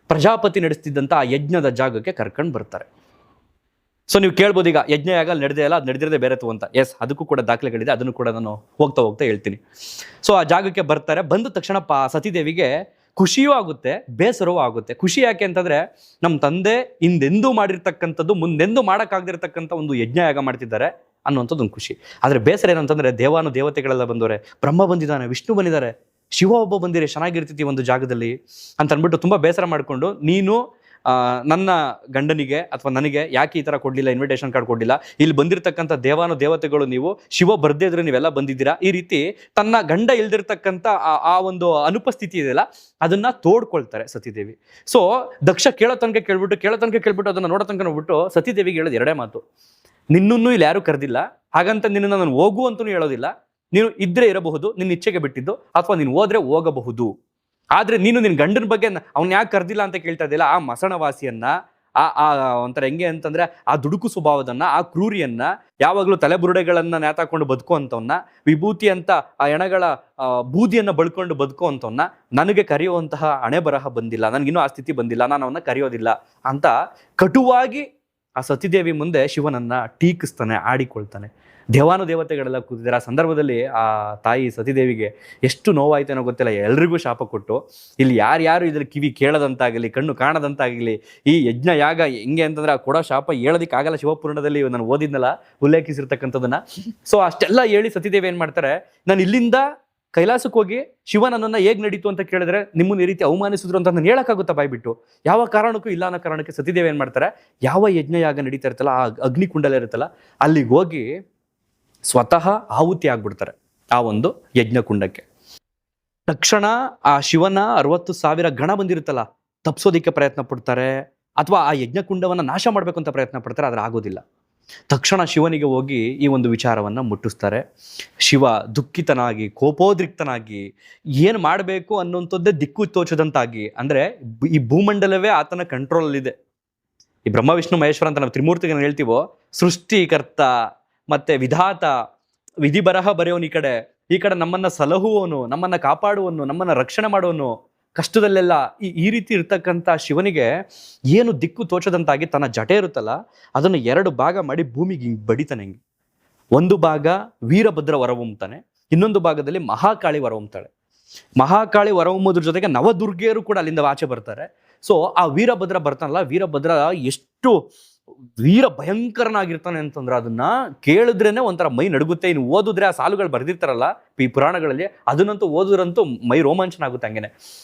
ಪ್ರಜಾಪತಿ ನಡೆಸ್ತಿದ್ದಂತ ಆ ಯಜ್ಞದ ಜಾಗಕ್ಕೆ ಕರ್ಕೊಂಡು ಬರ್ತಾರೆ. ಸೊ ನೀವು ಕೇಳ್ಬೋದು, ಈಗ ಯಜ್ಞ ಯಾಗ ಅಲ್ಲಿ ನಡೆದೇ ಇಲ್ಲ, ಅದು ನಡೆದಿರದೆ ಬೇರೆ ಅಂತ. ಎಸ್, ಅದಕ್ಕೂ ಕೂಡ ದಾಖಲೆಗಳಿದೆ, ಅದನ್ನು ಕೂಡ ನಾನು ಹೋಗ್ತಾ ಹೇಳ್ತೀನಿ. ಸೊ ಆ ಜಾಗಕ್ಕೆ ಬರ್ತಾರೆ. ಬಂದ ತಕ್ಷಣ ಸತಿದೇವಿಗೆ ಖುಷಿಯೂ ಆಗುತ್ತೆ, ಬೇಸರವೂ ಆಗುತ್ತೆ. ಖುಷಿ ಯಾಕೆ ಅಂತಂದ್ರೆ, ನಮ್ಮ ತಂದೆ ಹಿಂದೆಂದೂ ಮಾಡಿರ್ತಕ್ಕಂಥದ್ದು ಮುಂದೆಂದೂ ಮಾಡೋಕ್ಕಾಗದಿರ್ತಕ್ಕಂಥ ಒಂದು ಯಜ್ಞ ಯಾಗ ಮಾಡ್ತಿದ್ದಾರೆ ಅನ್ನುವಂಥದ್ದು ಒಂದು ಖುಷಿ. ಆದರೆ ಬೇಸರ ಏನಂತಂದ್ರೆ, ದೇವತೆಗಳೆಲ್ಲ ಬಂದವ್ರೆ, ಬ್ರಹ್ಮ ಬಂದಿದ್ದಾನೆ, ವಿಷ್ಣು ಬಂದಿದ್ದಾರೆ, ಶಿವ ಒಬ್ಬ ಬಂದಿರಿ, ಚೆನ್ನಾಗಿರ್ತಿತಿ ಒಂದು ಜಾಗದಲ್ಲಿ ಅಂತ ಅಂದ್ಬಿಟ್ಟು ತುಂಬಾ ಬೇಸರ ಮಾಡ್ಕೊಂಡು, ನೀನು ನನ್ನ ಗಂಡನಿಗೆ ಅಥವಾ ನನಗೆ ಯಾಕೆ ಈ ಥರ ಕೊಡಲಿಲ್ಲ, ಇನ್ವಿಟೇಷನ್ ಕಾರ್ಡ್ ಕೊಡಲಿಲ್ಲ, ಇಲ್ಲಿ ಬಂದಿರತಕ್ಕಂಥ ದೇವತೆಗಳು ನೀವು, ಶಿವ ಬರ್ದೇ ಇದ್ರೆ ನೀವೆಲ್ಲ ಬಂದಿದ್ದೀರಾ, ಈ ರೀತಿ ತನ್ನ ಗಂಡ ಇಲ್ದಿರ್ತಕ್ಕಂಥ ಆ ಒಂದು ಅನುಪಸ್ಥಿತಿ ಇದೆಯಲ್ಲ ಅದನ್ನ ತೋಡ್ಕೊಳ್ತಾರೆ ಸತಿದೇವಿ. ಸೊ ದಕ್ಷ ಕೇಳೋ ತನಕ ಕೇಳ್ಬಿಟ್ಟು ಅದನ್ನ ನೋಡೋ ತನಕ ನೋಡ್ಬಿಟ್ಟು ಸತಿದೇವಿಗೆ ಹೇಳೋದು ಎರಡೇ ಮಾತು: ನಿನ್ನನ್ನು ಇಲ್ಲಿ ಯಾರು ಕರೆದಿಲ್ಲ, ಹಾಗಂತ ನಿನ್ನ ನಾನು ಹೋಗು ಅಂತಲೂ ಹೇಳೋದಿಲ್ಲ, ನೀನು ಇದ್ರೆ ಇರಬಹುದು, ನಿನ್ನ ಇಚ್ಛೆಗೆ ಬಿಟ್ಟಿದ್ದು, ಅಥವಾ ನೀನು ಹೋದ್ರೆ ಹೋಗಬಹುದು. ಆದ್ರೆ ನೀನು ನಿನ್ನ ಗಂಡನ ಬಗ್ಗೆ ಅವ್ನ ಯಾಕೆ ಕರೆದಿಲ್ಲ ಅಂತ ಕೇಳ್ತಾ ಇದೆಯಲ್ಲ, ಆ ಮಸಣವಾಸಿಯನ್ನ, ಆ ಒಂಥರ ಹೆಂಗೆ ಅಂತಂದ್ರೆ ಆ ದುಡುಕು ಸ್ವಭಾವದನ್ನ, ಆ ಕ್ರೂರಿಯನ್ನ, ಯಾವಾಗಲೂ ತಲೆಬುರುಡೆಗಳನ್ನ ನೇತಾಕೊಂಡು ಬದುಕುವಂಥವನ್ನ, ವಿಭೂತಿ ಅಂತ ಆ ಎಣಗಳ ಬೂದಿಯನ್ನ ಬಳ್ಕೊಂಡು ಬದುಕುವಂಥವನ್ನ ನನಗೆ ಕರೆಯುವಂತಹ ಹಣೆ ಬರಹ ಬಂದಿಲ್ಲ, ನನಗಿನ್ನೂ ಆ ಸ್ಥಿತಿ ಬಂದಿಲ್ಲ, ನಾನು ಅವನ್ನ ಕರೆಯೋದಿಲ್ಲ ಅಂತ ಕಟುವಾಗಿ ಆ ಸತಿದೇವಿ ಮುಂದೆ ಶಿವನನ್ನ ಟೀಕಿಸ್ತಾನೆ, ಆಡಿಕೊಳ್ತಾನೆ. ದೇವತೆಗಳೆಲ್ಲ ಕೂತಿದ್ದಾರೆ. ಆ ಸಂದರ್ಭದಲ್ಲಿ ಆ ತಾಯಿ ಸತಿದೇವಿಗೆ ಎಷ್ಟು ನೋವಾಯ್ತೇನೋ ಗೊತ್ತಿಲ್ಲ, ಎಲ್ರಿಗೂ ಶಾಪ ಕೊಟ್ಟು, ಇಲ್ಲಿ ಯಾರ್ಯಾರು ಇದ್ರ ಕಿವಿ ಕೇಳದಂತಾಗಲಿ, ಕಣ್ಣು ಕಾಣದಂತಾಗಲಿ, ಈ ಯಜ್ಞ ಯಾಗ ಹೆಂಗೆ ಅಂತಂದ್ರೆ ಆ ಕೊಡೋ ಶಾಪ ಹೇಳೋದಿಕ್ಕಾಗಲ್ಲ. ಶಿವಪುರಾಣದಲ್ಲಿ ನಾನು ಓದಿದ್ನಲ್ಲ ಉಲ್ಲೇಖಿಸಿರ್ತಕ್ಕಂಥದ್ದನ್ನ. ಸೊ ಅಷ್ಟೆಲ್ಲ ಹೇಳಿ ಸತಿದೇವಿ ಏನ್ ಮಾಡ್ತಾರೆ, ನಾನು ಇಲ್ಲಿಂದ ಕೈಲಾಸಕ್ಕೆ ಹೋಗಿ ಶಿವ ನನ್ನನ್ನು ಹೇಗೆ ನಡೀತು ಅಂತ ಕೇಳಿದ್ರೆ ನಿಮ್ಮನ್ನು ಈ ರೀತಿ ಅವಮಾನಿಸಿದ್ರು ಅಂತ ನಾನು ಹೇಳಕ್ಕಾಗುತ್ತಾ ಬಾಯ್ಬಿಟ್ಟು? ಯಾವ ಕಾರಣಕ್ಕೂ ಇಲ್ಲ ಅನ್ನೋ ಕಾರಣಕ್ಕೆ ಸತಿದೇವಿ ಏನ್ ಮಾಡ್ತಾರೆ, ಯಾವ ಯಜ್ಞ ಯಾಗ ನಡೀತಾ ಇರ್ತಲ್ಲ, ಆ ಅಗ್ನಿಕುಂಡಲ ಇರುತ್ತಲ್ಲ, ಅಲ್ಲಿಗೆ ಹೋಗಿ ಸ್ವತಃ ಆಹುತಿ ಆಗ್ಬಿಡ್ತಾರೆ ಆ ಒಂದು ಯಜ್ಞಕುಂಡಕ್ಕೆ. ತಕ್ಷಣ ಆ ಶಿವನ 60,000 ಗಣ ಬಂದಿರುತ್ತಲ್ಲ, ತಪ್ಸೋದಿಕ್ಕೆ ಪ್ರಯತ್ನ ಪಡ್ತಾರೆ, ಅಥವಾ ಆ ಯಜ್ಞಕುಂಡವನ್ನ ನಾಶ ಮಾಡ್ಬೇಕು ಅಂತ ಪ್ರಯತ್ನ ಪಡ್ತಾರೆ, ಆದ್ರೆ ಆಗೋದಿಲ್ಲ. ತಕ್ಷಣ ಶಿವನಿಗೆ ಹೋಗಿ ಈ ಒಂದು ವಿಚಾರವನ್ನ ಮುಟ್ಟಿಸ್ತಾರೆ. ಶಿವ ದುಃಖಿತನಾಗಿ, ಕೋಪೋದ್ರಿಕ್ತನಾಗಿ, ಏನು ಮಾಡಬೇಕು ಅನ್ನುವಂಥದ್ದೇ ದಿಕ್ಕು ತೋಚದಂತಾಗಿ, ಅಂದ್ರೆ ಈ ಭೂಮಂಡಲವೇ ಆತನ ಕಂಟ್ರೋಲ್ ಅಲ್ಲಿದೆ. ಈ ಬ್ರಹ್ಮ ವಿಷ್ಣು ಮಹೇಶ್ವರ ಅಂತ ನಾವು ತ್ರಿಮೂರ್ತಿಗಳನ್ನ ಹೇಳ್ತೀವೋ, ಸೃಷ್ಟಿಕರ್ತ ಮತ್ತೆ ವಿಧಾತ, ವಿಧಿ ಬರಹ ಬರೆಯೋನು ಈ ಕಡೆ ನಮ್ಮನ್ನ ಸಲಹುವವನು, ನಮ್ಮನ್ನ ಕಾಪಾಡುವನು, ನಮ್ಮನ್ನ ರಕ್ಷಣೆ ಮಾಡುವನು, ಕಷ್ಟದಲ್ಲೆಲ್ಲ ಈ ರೀತಿ ಇರ್ತಕ್ಕಂಥ ಶಿವನಿಗೆ ಏನು ದಿಕ್ಕು ತೋಚದಂತಾಗಿ ತನ್ನ ಜಟೆ ಇರುತ್ತಲ್ಲ ಅದನ್ನು 2 ಭಾಗ ಮಾಡಿ ಭೂಮಿಗೆ ಬಡಿತಾನೆ. ಹಿಂಗೆ ಒಂದು ಭಾಗ ವೀರಭದ್ರ ಹೊರಹೊಮ್ಮತಾನೆ, ಇನ್ನೊಂದು ಭಾಗದಲ್ಲಿ ಮಹಾಕಾಳಿ ಹೊರಹೊಮ್ಮತಾಳೆ. ಮಹಾಕಾಳಿ ಹೊರಹೊಮ್ಮೋದ್ರ ಜೊತೆಗೆ ನವದುರ್ಗೆಯರು ಕೂಡ ಅಲ್ಲಿಂದ ಆಚೆ ಬರ್ತಾರೆ. ಸೊ ಆ ವೀರಭದ್ರ ಬರ್ತಾನಲ್ಲ, ವೀರಭದ್ರ ಎಷ್ಟು ವೀರ ಭಯಂಕರನಾಗಿರ್ತಾನೆ ಅಂತಂದ್ರೆ ಅದನ್ನ ಕೇಳಿದ್ರೇನೆ ಒಂಥರ ಮೈ ನಡುಗುತ್ತೆ. ಇನ್ನು ಓದಿದ್ರೆ ಆ ಸಾಲುಗಳು ಬರ್ದಿರ್ತಾರಲ್ಲ ಈ ಪುರಾಣಗಳಲ್ಲಿ, ಅದನ್ನಂತೂ ಓದಿದ್ರಂತೂ ಮೈ ರೋಮಾಂಚನ ಆಗುತ್ತೆ. ಹಂಗೇನೆ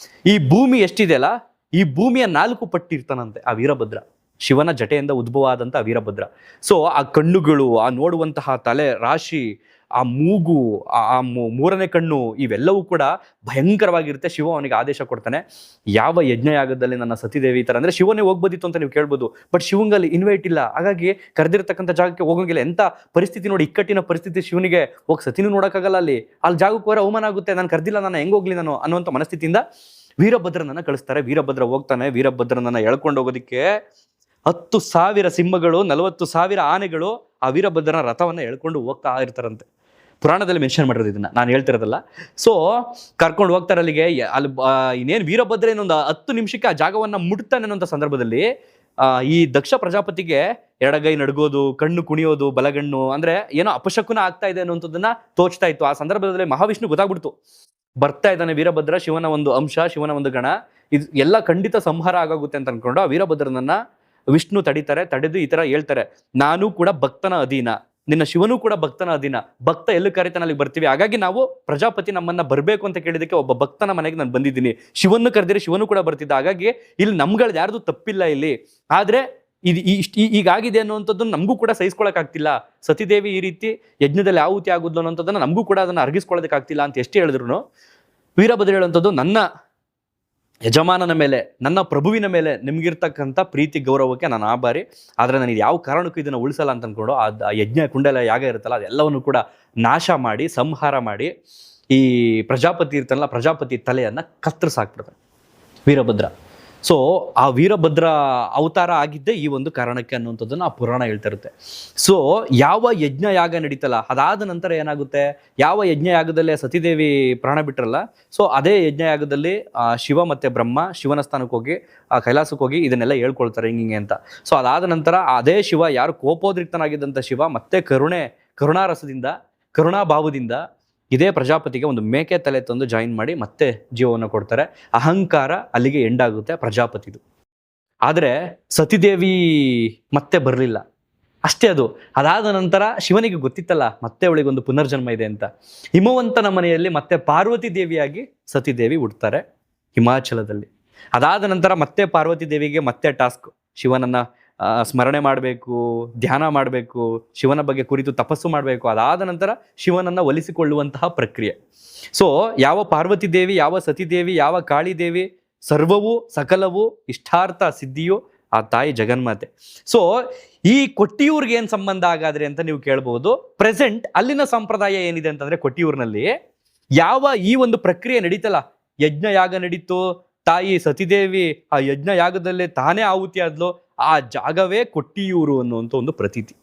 ಈ ಭೂಮಿ ಎಷ್ಟಿದೆಯಲ್ಲ, ಈ ಭೂಮಿಯ 4 ಪಟ್ಟು ಇರ್ತಾನಂತೆ ಆ ವೀರಭದ್ರ, ಶಿವನ ಜಟೆಯಿಂದ ಉದ್ಭವ ಆದಂತ ವೀರಭದ್ರ. ಸೊ ಆ ಕಣ್ಣುಗಳು, ಆ ನೋಡುವಂತಹ ತಲೆ ರಾಶಿ, ಆ ಮೂಗು, ಆ 3ನೇ ಕಣ್ಣು, ಇವೆಲ್ಲವೂ ಕೂಡ ಭಯಂಕರವಾಗಿರುತ್ತೆ. ಶಿವ ಅವನಿಗೆ ಆದೇಶ ಕೊಡ್ತಾನೆ, ಯಾವ ಯಜ್ಞಯಾಗದಲ್ಲಿ ನನ್ನ ಸತಿದೇವಿ ಈ ತರ, ಅಂದ್ರೆ ಶಿವನೇ ಹೋಗ್ಬೋದಿತ್ತು ಅಂತ ನೀವು ಕೇಳ್ಬೋದು, ಬಟ್ ಶಿವಂಗಲ್ಲಿ ಇನ್ವೈಟ್ ಇಲ್ಲ, ಹಾಗಾಗಿ ಕರೆದಿರ್ತಕ್ಕಂಥ ಜಾಗಕ್ಕೆ ಹೋಗಂಗಿಲ್ಲ. ಎಂತ ಪರಿಸ್ಥಿತಿ ನೋಡಿ, ಇಕ್ಕಟ್ಟಿನ ಪರಿಸ್ಥಿತಿ. ಶಿವನಿಗೆ ಹೋಗಿ ಸತಿನೂ ನೋಡಕ್ಕಾಗಲ್ಲ, ಅಲ್ಲಿ ಜಾಗಕ್ಕೆ ಹೋದ್ರೆ ಅವಮಾನ ಆಗುತ್ತೆ, ನಾನು ಕರೆದಿಲ್ಲ, ನಾನು ಹೆಂಗ್ ಹೋಗ್ಲಿ ನಾನು ಅನ್ನುವಂಥ ಮನಸ್ಥಿತಿಯಿಂದ ವೀರಭದ್ರನನ್ನ ಕಳಿಸ್ತಾರೆ. ವೀರಭದ್ರ ಹೋಗ್ತಾನೆ. ವೀರಭದ್ರನನ್ನ ಎಳ್ಕೊಂಡು ಹೋಗೋದಿಕ್ಕೆ 10,000 ಸಿಂಹಗಳು, 40,000 ಆನೆಗಳು ಆ ವೀರಭದ್ರನ ರಥವನ್ನ ಎಳ್ಕೊಂಡು ಹೋಗ್ತಾ ಇರ್ತಾರಂತೆ. ಪುರಾಣದಲ್ಲಿ ಮೆನ್ಷನ್ ಮಾಡಿರೋದು ಇದನ್ನ, ನಾನು ಹೇಳ್ತಿರೋದಲ್ಲ. ಸೊ ಕರ್ಕೊಂಡು ಹೋಗ್ತಾರೆ ಅಲ್ಲಿಗೆ. ಅಲ್ಲಿ ಇನ್ನೇನು ವೀರಭದ್ರ ಇನ್ನೊಂದು 10 ನಿಮಿಷಕ್ಕೆ ಆ ಜಾಗವನ್ನ ಮುಟ್ತಾನೆ ಅನ್ನೋಂಥ ಸಂದರ್ಭದಲ್ಲಿ ಈ ದಕ್ಷ ಪ್ರಜಾಪತಿಗೆ ಎಡಗೈ ನಡ್ಗೋದು, ಕಣ್ಣು ಕುಣಿಯೋದು, ಬಲಗಣ್ಣು, ಅಂದ್ರೆ ಏನೋ ಅಪಶಕುನ ಆಗ್ತಾ ಇದೆ ಅನ್ನುವಂಥದ್ದನ್ನ ತೋಚ್ತಾ ಇತ್ತು. ಆ ಸಂದರ್ಭದಲ್ಲಿ ಮಹಾವಿಷ್ಣು ಗೊತ್ತಾಗ್ಬಿಡ್ತು, ಬರ್ತಾ ಇದ್ದಾನೆ ವೀರಭದ್ರ, ಶಿವನ ಒಂದು ಅಂಶ, ಶಿವನ ಒಂದು ಗಣ, ಇದು ಎಲ್ಲ ಖಂಡಿತ ಸಂಹಾರ ಆಗೋಗುತ್ತೆ ಅಂತ ಅನ್ಕೊಂಡು ಆ ವೀರಭದ್ರನನ್ನ ವಿಷ್ಣು ತಡೆದು ಈ ತರ ಹೇಳ್ತಾರೆ, ನಾನು ಕೂಡ ಭಕ್ತನ ಅಧೀನ, ನಿನ್ನ ಶಿವನೂ ಕೂಡ ಭಕ್ತನ ಅಧೀನ, ಭಕ್ತ ಎಲ್ಲಿ ಕರೀತಾನೆ ಅಲ್ಲಿಗೆ ಬರ್ತೀವಿ, ಹಾಗಾಗಿ ನಾವು ಪ್ರಜಾಪತಿ ನಮ್ಮನ್ನ ಬರ್ಬೇಕು ಅಂತ ಕೇಳಿದಕ್ಕೆ ಒಬ್ಬ ಭಕ್ತನ ಮನೆಗೆ ನಾನು ಬಂದಿದ್ದೀನಿ, ಶಿವನು ಕರೆದಿರಿ ಶಿವನು ಕೂಡ ಬರ್ತಿದ್ದ, ಹಾಗಾಗಿ ಇಲ್ಲಿ ನಮ್ಗಳು ಯಾರ್ದು ತಪ್ಪಿಲ್ಲ ಇಲ್ಲಿ, ಆದ್ರೆ ಈಗಾಗಿದೆ ಅನ್ನುವಂಥದ್ದು ನಮಗೂ ಕೂಡ ಸಹಿಸ್ಕೊಳಕ್ ಆಗ್ತಿಲ್ಲ, ಸತಿದೇವಿ ಈ ರೀತಿ ಯಜ್ಞದಲ್ಲಿ ಆಹುತಿ ಆಗುದ್ಲು ಅನ್ನೋಂಥದ್ದನ್ನ ನಮಗೂ ಕೂಡ ಅದನ್ನ ಅರ್ಗಿಸ್ಕೊಳ್ಳೋದಕ್ಕಾಗ್ತಿಲ್ಲ ಅಂತ ಎಷ್ಟು ಹೇಳಿದ್ರು ವೀರಭದ್ರ ಹೇಳುವಂಥದ್ದು, ನನ್ನ ಯಜಮಾನನ ಮೇಲೆ, ನನ್ನ ಪ್ರಭುವಿನ ಮೇಲೆ ನಿಮ್ಗಿರ್ತಕ್ಕಂಥ ಪ್ರೀತಿ ಗೌರವಕ್ಕೆ ನಾನು ಆಭಾರಿ, ಆದ್ರೆ ನಾನು ಯಾವ ಕಾರಣಕ್ಕೂ ಇದನ್ನು ಉಳಿಸಲ್ಲ ಅಂತ ಅನ್ಕೊಂಡು ಆ ಯಜ್ಞ ಕುಂಡಲ ಯಾಗ ಇರುತ್ತಲ್ಲ ಅದೆಲ್ಲವನ್ನು ಕೂಡ ನಾಶ ಮಾಡಿ, ಸಂಹಾರ ಮಾಡಿ, ಈ ಪ್ರಜಾಪತಿ ಇರ್ತಾನಲ್ಲ ಪ್ರಜಾಪತಿ ತಲೆಯನ್ನ ಕತ್ತರಿಸಾಕ್ಬಿಡ್ತಾನೆ ವೀರಭದ್ರ. ಸೊ ಆ ವೀರಭದ್ರ ಅವತಾರ ಆಗಿದ್ದೇ ಈ ಒಂದು ಕಾರಣಕ್ಕೆ ಅನ್ನುವಂಥದ್ದನ್ನು ಆ ಪುರಾಣ ಹೇಳ್ತಾ ಇರುತ್ತೆ. ಸೊ ಯಾವ ಯಜ್ಞ ಯಾಗ ನಡೀತಲ್ಲ ಅದಾದ ನಂತರ ಏನಾಗುತ್ತೆ, ಯಾವ ಯಜ್ಞ ಯಾಗದಲ್ಲಿ ಸತಿದೇವಿ ಪ್ರಾಣ ಬಿಟ್ರಲ್ಲ, ಸೊ ಅದೇ ಯಜ್ಞ ಯಾಗದಲ್ಲಿ ಶಿವ ಮತ್ತೆ ಬ್ರಹ್ಮ ಶಿವನ ಸ್ಥಾನಕ್ಕೆ ಹೋಗಿ ಕೈಲಾಸಕ್ಕೆ ಹೋಗಿ ಇದನ್ನೆಲ್ಲ ಹೇಳ್ಕೊಳ್ತಾರೆ ಹಿಂಗೆ ಅಂತ. ಸೊ ಅದಾದ ನಂತರ ಅದೇ ಶಿವ, ಯಾರು ಕೋಪೋದ್ರಿಕ್ತನಾಗಿದ್ದಂಥ ಶಿವ, ಮತ್ತೆ ಕರುಣಾರಸದಿಂದ, ಕರುಣಾಭಾವದಿಂದ ಇದೇ ಪ್ರಜಾಪತಿಗೆ ಒಂದು ಮೇಕೆ ತಲೆ ತಂದು ಜಾಯಿನ್ ಮಾಡಿ ಮತ್ತೆ ಜೀವವನ್ನು ಕೊಡ್ತಾರೆ. ಅಹಂಕಾರ ಅಲ್ಲಿಗೆ ಎಂಡಾಗುತ್ತೆ ಪ್ರಜಾಪತಿದು. ಆದರೆ ಸತಿದೇವಿ ಮತ್ತೆ ಬರಲಿಲ್ಲ ಅಷ್ಟೇ. ಅದಾದ ನಂತರ ಶಿವನಿಗೆ ಗೊತ್ತಿತ್ತಲ್ಲ ಮತ್ತೆ ಅವಳಿಗೊಂದು ಪುನರ್ಜನ್ಮ ಇದೆ ಅಂತ. ಹಿಮವಂತನ ಮನೆಯಲ್ಲಿ ಮತ್ತೆ ಪಾರ್ವತಿ ದೇವಿಯಾಗಿ ಸತಿದೇವಿ ಹುಡ್ತಾರೆ ಹಿಮಾಚಲದಲ್ಲಿ. ಅದಾದ ನಂತರ ಮತ್ತೆ ಪಾರ್ವತಿ ದೇವಿಗೆ ಮತ್ತೆ ಟಾಸ್ಕ್, ಶಿವನನ್ನ ಸ್ಮರಣೆ ಮಾಡಬೇಕು, ಧ್ಯಾನ ಮಾಡಬೇಕು, ಶಿವನ ಬಗ್ಗೆ ಕುರಿತು ತಪಸ್ಸು ಮಾಡಬೇಕು. ಅದಾದ ನಂತರ ಶಿವನನ್ನ ಒಲಿಸಿಕೊಳ್ಳುವಂತಹ ಪ್ರಕ್ರಿಯೆ. ಸೊ ಯಾವ ಪಾರ್ವತಿ ದೇವಿ, ಯಾವ ಸತಿದೇವಿ, ಯಾವ ಕಾಳಿದೇವಿ, ಸರ್ವವು ಸಕಲವು ಇಷ್ಟಾರ್ಥ ಸಿದ್ಧಿಯು ಆ ತಾಯಿ ಜಗನ್ಮಾತೆ. ಸೊ ಈ ಕೊಟ್ಟಿಯೂರ್ಗೆ ಏನ್ ಸಂಬಂಧ ಆಗಾದ್ರೆ ಅಂತ ನೀವು ಕೇಳಬಹುದು. ಪ್ರೆಸೆಂಟ್ ಅಲ್ಲಿನ ಸಂಪ್ರದಾಯ ಏನಿದೆ ಅಂತಂದ್ರೆ, ಕೊಟ್ಟಿಯೂರಿನಲ್ಲಿ ಯಾವ ಈ ಒಂದು ಪ್ರಕ್ರಿಯೆ ನಡೀತಲ್ಲ, ಯಜ್ಞ ಯಾಗ ನಡೀತು, ತಾಯಿ ಸತಿದೇವಿ ಆ ಯಜ್ಞ ಯಾಗದಲ್ಲೇ ತಾನೇ ಆಹುತಿ ಆದ್ಲು, ಆ ಜಾಗವೇ ಕೊಟ್ಟಿಯೂರು ಅನ್ನುವಂಥ ಒಂದು ಪ್ರತೀತಿ.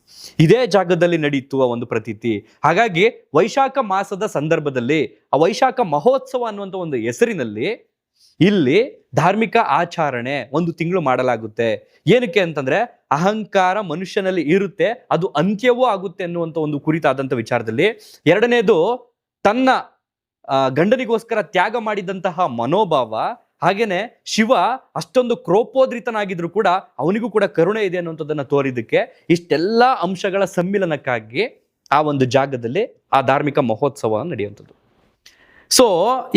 ಇದೇ ಜಾಗದಲ್ಲಿ ನಡೀತು ಆ ಒಂದು ಪ್ರತೀತಿ. ಹಾಗಾಗಿ ವೈಶಾಖ ಮಾಸದ ಸಂದರ್ಭದಲ್ಲಿ ಆ ವೈಶಾಖ ಮಹೋತ್ಸವ ಅನ್ನುವಂಥ ಒಂದು ಹೆಸರಿನಲ್ಲಿ ಇಲ್ಲಿ ಧಾರ್ಮಿಕ ಆಚರಣೆ 1 ತಿಂಗಳು ಮಾಡಲಾಗುತ್ತೆ. ಏನಕ್ಕೆ ಅಂತಂದ್ರೆ, ಅಹಂಕಾರ ಮನುಷ್ಯನಲ್ಲಿ ಇರುತ್ತೆ, ಅದು ಅಂತ್ಯವೂ ಆಗುತ್ತೆ ಅನ್ನುವಂಥ ಒಂದು ಕುರಿತಾದಂಥ ವಿಚಾರದಲ್ಲಿ. ಎರಡನೇದು, ತನ್ನ ಗಂಡನಿಗೋಸ್ಕರ ತ್ಯಾಗ ಮಾಡಿದಂತಹ ಮನೋಭಾವ. ಹಾಗೇನೆ ಶಿವ ಅಷ್ಟೊಂದು ಕ್ರೋಪೋದ್ರಿತನಾಗಿದ್ರು ಕೂಡ ಅವನಿಗೂ ಕೂಡ ಕರುಣೆ ಇದೆ ಅನ್ನುವಂಥದ್ದನ್ನ ತೋರಿದಕ್ಕೆ ಇಷ್ಟೆಲ್ಲ ಅಂಶಗಳ ಸಮ್ಮಿಲನಕ್ಕಾಗಿ ಆ ಒಂದು ಜಾಗದಲ್ಲಿ ಆ ಧಾರ್ಮಿಕ ಮಹೋತ್ಸವ ನಡೆಯುವಂಥದ್ದು. ಸೊ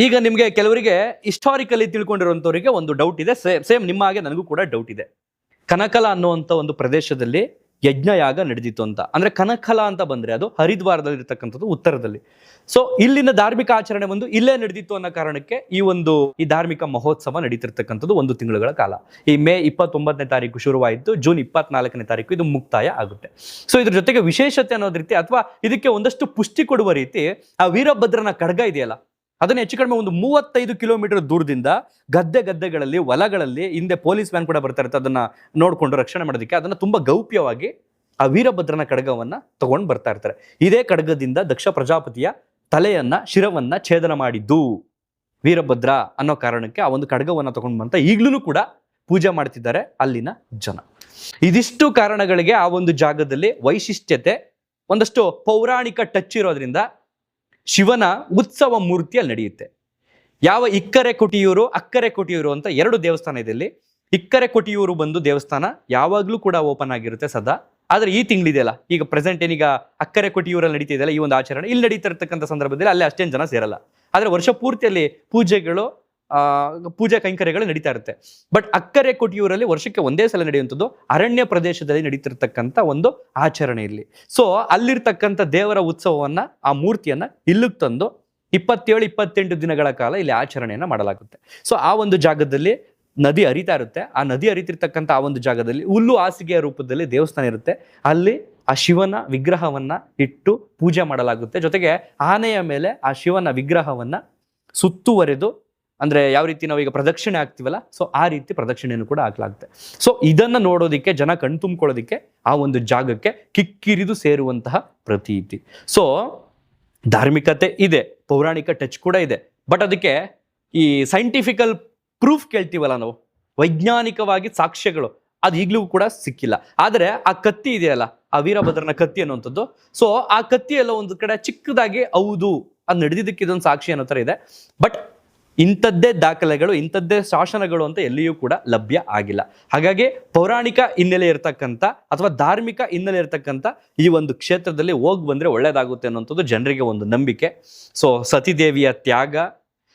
ಈಗ ನಿಮ್ಗೆ ಕೆಲವರಿಗೆ ಹಿಸ್ಟಾರಿಕಲಿ ತಿಳ್ಕೊಂಡಿರುವಂಥವರಿಗೆ ಒಂದು ಡೌಟ್ ಇದೆ, ಸೇಮ್ ನಿಮ್ಮ ಹಾಗೆ ನನಗೂ ಕೂಡ ಡೌಟ್ ಇದೆ. ಕನಕಲ ಅನ್ನುವಂಥ ಒಂದು ಪ್ರದೇಶದಲ್ಲಿ ಯಜ್ಞಯಾಗ ನಡೆದಿತ್ತು ಅಂತ. ಅಂದ್ರೆ ಕನಕಲ ಅಂತ ಬಂದ್ರೆ ಅದು ಹರಿದ್ವಾರದಲ್ಲಿ ಇರ್ತಕ್ಕಂಥದ್ದು, ಉತ್ತರದಲ್ಲಿ. ಸೊ ಇಲ್ಲಿನ ಧಾರ್ಮಿಕ ಆಚರಣೆ ಒಂದು ಇಲ್ಲೇ ನಡೆದಿತ್ತು ಅನ್ನೋ ಕಾರಣಕ್ಕೆ ಈ ಧಾರ್ಮಿಕ ಮಹೋತ್ಸವ ನಡೀತಿರ್ತಕ್ಕಂಥದ್ದು 1 ತಿಂಗಳುಗಳ ಕಾಲ. ಈ ಮೇ 29ನೇ ತಾರೀಕು ಶುರುವಾಯಿತು, ಜೂನ್ 24ನೇ ತಾರೀಕು ಇದು ಮುಕ್ತಾಯ ಆಗುತ್ತೆ. ಸೊ ಇದ್ರ ಜೊತೆಗೆ ವಿಶೇಷತೆ ಅನ್ನೋದ್ ರೀತಿ ಅಥವಾ ಇದಕ್ಕೆ ಒಂದಷ್ಟು ಪುಷ್ಟಿ ಕೊಡುವ ರೀತಿ ಆ ವೀರಭದ್ರನ ಖಡ್ಗ ಇದೆಯಲ್ಲ, ಅದನ್ನ ಹೆಚ್ಚು ಕಡಿಮೆ ಒಂದು 35 ಕಿಲೋಮೀಟರ್ ದೂರದಿಂದ ಗದ್ದೆಗಳಲ್ಲಿ ಹೊಲಗಳಲ್ಲಿ ಹಿಂದೆ ಪೊಲೀಸ್ ವ್ಯಾನ್ ಕೂಡ ಬರ್ತಾ ಇರುತ್ತೆ, ಅದನ್ನ ನೋಡ್ಕೊಂಡು ರಕ್ಷಣೆ ಮಾಡೋದಕ್ಕೆ ಅದನ್ನ ತುಂಬಾ ಗೌಪ್ಯವಾಗಿ ಆ ವೀರಭದ್ರನ ಖಡ್ಗವನ್ನ ತಗೊಂಡು ಬರ್ತಾ ಇರ್ತಾರೆ. ಇದೇ ಖಡ್ಗದಿಂದ ದಕ್ಷ ಪ್ರಜಾಪತಿಯ ತಲೆಯನ್ನ ಶಿರವನ್ನ ಛೇದನ ಮಾಡಿದ್ದು ವೀರಭದ್ರ ಅನ್ನೋ ಕಾರಣಕ್ಕೆ ಆ ಒಂದು ಖಡ್ಗವನ್ನ ತಗೊಂಡು ಬಂತ ಈಗ್ಲೂ ಕೂಡ ಪೂಜೆ ಮಾಡ್ತಿದ್ದಾರೆ ಅಲ್ಲಿನ ಜನ. ಇದಿಷ್ಟು ಕಾರಣಗಳಿಗೆ ಆ ಒಂದು ಜಾಗದಲ್ಲಿ ವೈಶಿಷ್ಟ್ಯತೆ, ಒಂದಷ್ಟು ಪೌರಾಣಿಕ ಟಚ್ ಇರೋದ್ರಿಂದ ಶಿವನ ಉತ್ಸವ ಮೂರ್ತಿಯಲ್ಲಿ ನಡೆಯುತ್ತೆ. ಯಾವ ಇಕ್ಕರೆ ಕೊಟ್ಟಿಯೂರು, ಅಕ್ಕರೆ ಕೊಟ್ಟಿಯೂರು ಅಂತ 2 ದೇವಸ್ಥಾನ ಇದೆ ಇಲ್ಲಿ. ಇಕ್ಕರೆ ಕೊಟ್ಟಿಯೂರು ಬಂದು ದೇವಸ್ಥಾನ ಯಾವಾಗ್ಲೂ ಕೂಡ ಓಪನ್ ಆಗಿರುತ್ತೆ ಸದಾ. ಆದ್ರೆ ಈ ತಿಂಗಳಿದೆಯಲ್ಲ, ಈಗ ಪ್ರೆಸೆಂಟ್ ಏನೀಗ ಅಕ್ಕರೆ ಕೊಟ್ಟಿಯೂರಲ್ಲಿ ನಡೀತಿದೆಯಲ್ಲ ಈ ಒಂದು ಆಚರಣೆ, ಇಲ್ಲಿ ನಡೀತಾ ಇರ್ತಕ್ಕಂಥ ಸಂದರ್ಭದಲ್ಲಿ ಅಲ್ಲಿ ಅಷ್ಟೇನು ಜನ ಸೇರಲ್ಲ. ಆದ್ರೆ ವರ್ಷ ಪೂರ್ತಿಯಲ್ಲಿ ಪೂಜಾ ಕೈಂಕರ್ಯಗಳು ನಡೀತಾ ಇರುತ್ತೆ. ಬಟ್ ಅಕ್ಕರೆ ಕೊಟ್ಟಿಯೂರಲ್ಲಿ ವರ್ಷಕ್ಕೆ ಒಂದೇ ಸಲ ನಡೆಯುವಂಥದ್ದು ಅರಣ್ಯ ಪ್ರದೇಶದಲ್ಲಿ ನಡೀತಿರ್ತಕ್ಕಂಥ ಒಂದು ಆಚರಣೆ ಇಲ್ಲಿ. ಸೊ ಅಲ್ಲಿರ್ತಕ್ಕಂಥ ದೇವರ ಉತ್ಸವವನ್ನ, ಆ ಮೂರ್ತಿಯನ್ನ ಇಲ್ಲಿಗೆ ತಂದು 27-28 ದಿನಗಳ ಕಾಲ ಇಲ್ಲಿ ಆಚರಣೆಯನ್ನ ಮಾಡಲಾಗುತ್ತೆ. ಸೊ ಆ ಒಂದು ಜಾಗದಲ್ಲಿ ನದಿ ಹರಿತಾ ಇರುತ್ತೆ. ಆ ನದಿ ಹರಿತಿರ್ತಕ್ಕಂಥ ಆ ಒಂದು ಜಾಗದಲ್ಲಿ ಹುಲ್ಲು ಹಾಸಿಗೆಯ ರೂಪದಲ್ಲಿ ದೇವಸ್ಥಾನ ಇರುತ್ತೆ. ಅಲ್ಲಿ ಆ ಶಿವನ ವಿಗ್ರಹವನ್ನ ಇಟ್ಟು ಪೂಜೆ ಮಾಡಲಾಗುತ್ತೆ. ಜೊತೆಗೆ ಆನೆಯ ಮೇಲೆ ಆ ಶಿವನ ವಿಗ್ರಹವನ್ನ ಸುತ್ತುವರೆದು, ಅಂದ್ರೆ ಯಾವ ರೀತಿ ನಾವು ಈಗ ಪ್ರದಕ್ಷಿಣೆ ಆಗ್ತೀವಲ್ಲ, ಸೊ ಆ ರೀತಿ ಪ್ರದಕ್ಷಿಣೆಯನ್ನು ಕೂಡ ಹಾಕಲಾಗುತ್ತೆ. ಸೊ ಇದನ್ನ ನೋಡೋದಿಕ್ಕೆ ಜನ ಕಣ್ತುಂಬಿಕೊಳ್ಳೋದಿಕ್ಕೆ ಆ ಒಂದು ಜಾಗಕ್ಕೆ ಕಿಕ್ಕಿರಿದು ಸೇರುವಂತಹ ಪ್ರತೀತಿ. ಸೊ ಧಾರ್ಮಿಕತೆ ಇದೆ, ಪೌರಾಣಿಕ ಟಚ್ ಕೂಡ ಇದೆ. ಬಟ್ ಅದಕ್ಕೆ ಈ ಸೈಂಟಿಫಿಕಲ್ ಪ್ರೂಫ್ ಕೇಳ್ತೀವಲ್ಲ ನಾವು, ವೈಜ್ಞಾನಿಕವಾಗಿ ಸಾಕ್ಷ್ಯಗಳು, ಅದು ಈಗಲೂ ಕೂಡ ಸಿಕ್ಕಿಲ್ಲ. ಆದರೆ ಆ ಕತ್ತಿ ಇದೆಯಲ್ಲ, ಆ ವೀರಭದ್ರನ ಕತ್ತಿ ಅನ್ನುವಂಥದ್ದು, ಸೊ ಆ ಕತ್ತಿ ಎಲ್ಲ ಒಂದು ಕಡೆ ಚಿಕ್ಕದಾಗಿ ಹೌದು ಅದು ನಡೆದಿದ್ದಕ್ಕೆ ಇದೊಂದು ಸಾಕ್ಷಿ ಅನ್ನೋ ಥರ ಇದೆ. ಬಟ್ ಇಂಥದ್ದೇ ದಾಖಲೆಗಳು, ಇಂಥದ್ದೇ ಶಾಸನಗಳು ಅಂತ ಎಲ್ಲಿಯೂ ಕೂಡ ಲಭ್ಯ ಆಗಿಲ್ಲ. ಹಾಗಾಗಿ ಪೌರಾಣಿಕ ಹಿನ್ನೆಲೆ ಇರತಕ್ಕಂಥ ಅಥವಾ ಧಾರ್ಮಿಕ ಹಿನ್ನೆಲೆ ಇರತಕ್ಕಂಥ ಈ ಒಂದು ಕ್ಷೇತ್ರದಲ್ಲಿ ಹೋಗಿ ಬಂದರೆ ಒಳ್ಳೇದಾಗುತ್ತೆ ಅನ್ನೋಂಥದ್ದು ಜನರಿಗೆ ಒಂದು ನಂಬಿಕೆ. ಸೊ ಸತಿದೇವಿಯ ತ್ಯಾಗ,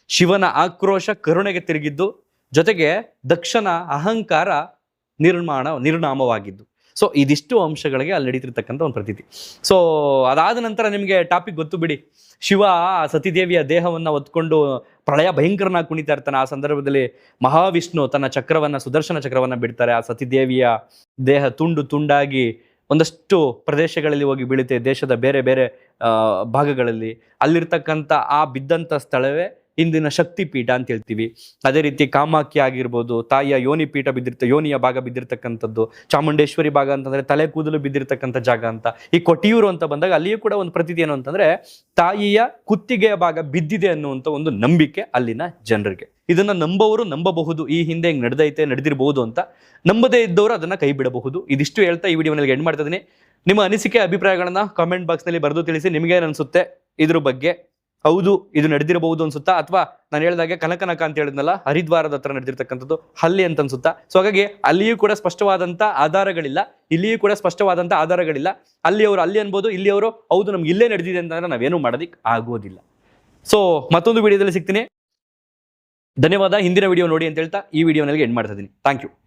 ಶಿವನ ಆಕ್ರೋಶ ಕರುಣೆಗೆ ತಿರುಗಿದ್ದು, ಜೊತೆಗೆ ದಕ್ಷನ ಅಹಂಕಾರ ನಿರ್ನಾಮವಾಗಿದ್ದು. ಸೊ ಇದಿಷ್ಟು ಅಂಶಗಳಿಗೆ ಅಲ್ಲಿ ನಡೀತಿರ್ತಕ್ಕಂಥ ಒಂದು ಪ್ರತೀತಿ. ಸೊ ಅದಾದ ನಂತರ ನಿಮಗೆ ಟಾಪಿಕ್ ಗೊತ್ತು ಬಿಡಿ, ಶಿವ ಸತಿದೇವಿಯ ದೇಹವನ್ನು ಹೊತ್ಕೊಂಡು ಪ್ರಳಯ ಭಯಂಕರನಾಗಿ ಕುಣಿತಾ ಇರ್ತಾನೆ. ಆ ಸಂದರ್ಭದಲ್ಲಿ ಮಹಾವಿಷ್ಣು ತನ್ನ ಚಕ್ರವನ್ನ, ಸುದರ್ಶನ ಚಕ್ರವನ್ನ ಬಿಡ್ತಾರೆ. ಆ ಸತಿದೇವಿಯ ದೇಹ ತುಂಡು ತುಂಡಾಗಿ ಒಂದಷ್ಟು ಪ್ರದೇಶಗಳಲ್ಲಿ ಹೋಗಿ ಬೀಳುತ್ತೆ, ದೇಶದ ಬೇರೆ ಬೇರೆ ಭಾಗಗಳಲ್ಲಿ. ಅಲ್ಲಿರ್ತಕ್ಕಂಥ ಆ ಬಿದ್ದಂಥ ಸ್ಥಳವೇ ಇಂದಿನ ಶಕ್ತಿ ಪೀಠ ಅಂತ ಹೇಳ್ತೀವಿ. ಅದೇ ರೀತಿ ಕಾಮಾಖ್ಯ ಆಗಿರ್ಬೋದು, ತಾಯಿಯ ಯೋನಿಯ ಭಾಗ ಬಿದ್ದಿರ್ತಕ್ಕಂಥದ್ದು. ಚಾಮುಂಡೇಶ್ವರಿ ಭಾಗ ಅಂತಂದ್ರೆ ತಲೆ ಕೂದಲು ಬಿದ್ದಿರ್ತಕ್ಕಂಥ ಜಾಗ ಅಂತ. ಈ ಕೊಟ್ಟಿಯೂರು ಅಂತ ಬಂದಾಗ ಅಲ್ಲಿಯೂ ಕೂಡ ಒಂದು ಪ್ರತೀತಿ ಏನು ಅಂತಂದ್ರೆ, ತಾಯಿಯ ಕುತ್ತಿಗೆಯ ಭಾಗ ಬಿದ್ದಿದೆ ಅನ್ನುವಂಥ ಒಂದು ನಂಬಿಕೆ ಅಲ್ಲಿನ ಜನರಿಗೆ. ಇದನ್ನ ನಂಬವರು ನಂಬಬಹುದು, ಈ ಹಿಂದೆ ಹಿಂಗೆ ನಡೆದಿರಬಹುದು ಅಂತ. ನಂಬದೇ ಇದ್ದವರು ಅದನ್ನ ಕೈ ಬಿಡಬಹುದು. ಇದಿಷ್ಟು ಹೇಳ್ತಾ ಈ ವಿಡಿಯೋನಲ್ಲಿ ಎಂಡ್ ಮಾಡ್ತಾ ಇದೀನಿ. ನಿಮ್ಮ ಅನಿಸಿಕೆ ಅಭಿಪ್ರಾಯಗಳನ್ನ ಕಾಮೆಂಟ್ ಬಾಕ್ಸ್ ನಲ್ಲಿ ಬರೆದು ತಿಳಿಸಿ. ನಿಮ್ಗೇನು ಅನ್ಸುತ್ತೆ ಇದ್ರ ಬಗ್ಗೆ? ಹೌದು ಇದು ನಡೆದಿರಬಹುದು ಅನ್ಸುತ್ತಾ, ಅಥವಾ ನಾನು ಹೇಳಿದಾಗೆ ಕನಕನಕ ಅಂತ ಹೇಳಿದ್ನಲ್ಲ, ಹರಿದ್ವಾರದ ಹತ್ರ ನಡೆದಿರ್ತಕ್ಕಂಥದ್ದು ಅಲ್ಲಿ ಅಂತ ಅನ್ಸುತ್ತಾ? ಸೊ ಹಾಗಾಗಿ ಅಲ್ಲಿಯೂ ಕೂಡ ಸ್ಪಷ್ಟವಾದಂತ ಆಧಾರಗಳಿಲ್ಲ, ಇಲ್ಲಿಯೂ ಕೂಡ ಸ್ಪಷ್ಟವಾದಂತ ಆಧಾರಗಳಿಲ್ಲ. ಅಲ್ಲಿಯವರು ಅಲ್ಲಿ ಅನ್ಬೋದು, ಇಲ್ಲಿಯವರು ಹೌದು ನಮ್ಗೆ ಇಲ್ಲೇ ನಡೆದಿದೆ ಅಂತಂದ್ರೆ ನಾವೇನು ಮಾಡೋದಿಕ್ ಆಗೋದಿಲ್ಲ. ಸೊ ಮತ್ತೊಂದು ವಿಡಿಯೋದಲ್ಲಿ ಸಿಗ್ತೀನಿ. ಧನ್ಯವಾದ. ಹಿಂದಿನ ವಿಡಿಯೋ ನೋಡಿ ಅಂತ ಹೇಳ್ತಾ ಈ ವಿಡಿಯೋ ನನಗೆ ಎಂಡ್ ಮಾಡ್ತಾ ಇದ್ದೀನಿ. Thank you.